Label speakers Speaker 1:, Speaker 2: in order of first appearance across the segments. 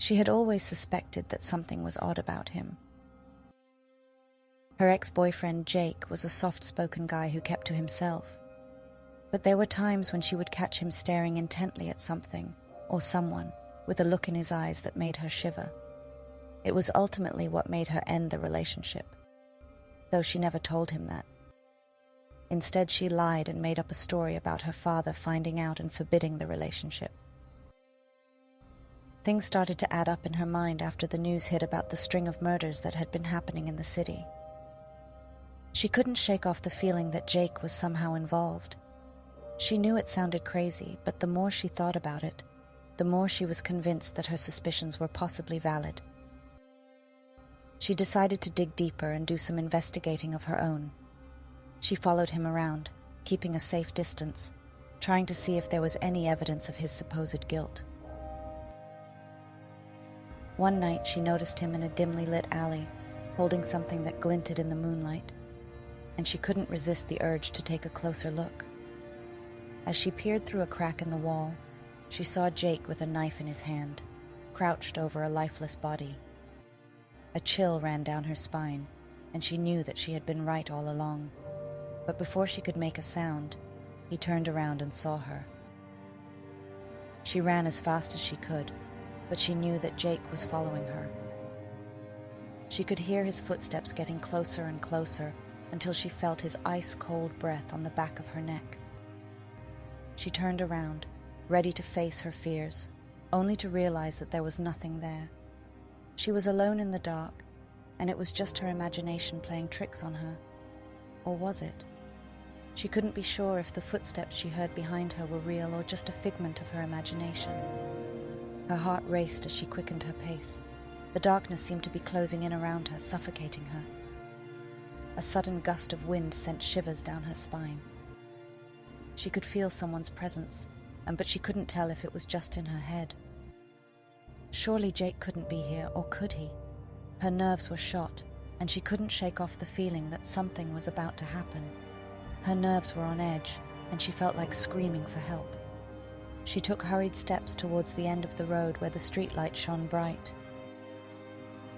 Speaker 1: She had always suspected that something was odd about him. Her ex-boyfriend Jake was a soft-spoken guy who kept to himself, but there were times when she would catch him staring intently at something or someone with a look in his eyes that made her shiver. It was ultimately what made her end the relationship, though she never told him that. Instead, she lied and made up a story about her father finding out and forbidding the relationship. Things started to add up in her mind after the news hit about the string of murders that had been happening in the city. She couldn't shake off the feeling that Jake was somehow involved. She knew it sounded crazy, but the more she thought about it, the more she was convinced that her suspicions were possibly valid. She decided to dig deeper and do some investigating of her own. She followed him around, keeping a safe distance, trying to see if there was any evidence of his supposed guilt. One night she noticed him in a dimly lit alley, holding something that glinted in the moonlight, and she couldn't resist the urge to take a closer look. As she peered through a crack in the wall, she saw Jake with a knife in his hand, crouched over a lifeless body. A chill ran down her spine, and she knew that she had been right all along. But before she could make a sound, he turned around and saw her. She ran as fast as she could, but she knew that Jake was following her. She could hear his footsteps getting closer and closer until she felt his ice-cold breath on the back of her neck. She turned around, ready to face her fears, only to realize that there was nothing there. She was alone in the dark, and it was just her imagination playing tricks on her. Or was it? She couldn't be sure if the footsteps she heard behind her were real or just a figment of her imagination. Her heart raced as she quickened her pace. The darkness seemed to be closing in around her, suffocating her. A sudden gust of wind sent shivers down her spine. She could feel someone's presence, but she couldn't tell if it was just in her head. Surely Jake couldn't be here, or could he? Her nerves were shot, and she couldn't shake off the feeling that something was about to happen. Her nerves were on edge, and she felt like screaming for help. She took hurried steps towards the end of the road where the streetlight shone bright.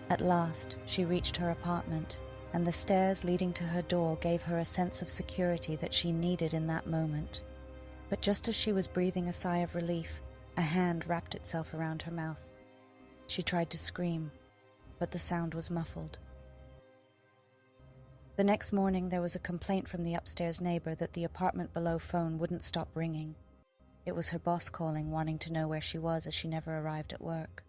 Speaker 1: At last, she reached her apartment, and the stairs leading to her door gave her a sense of security that she needed in that moment. But just as she was breathing a sigh of relief, a hand wrapped itself around her mouth. She tried to scream, but the sound was muffled. The next morning, there was a complaint from the upstairs neighbor that the apartment below phone wouldn't stop ringing. It was her boss calling, wanting to know where she was as she never arrived at work.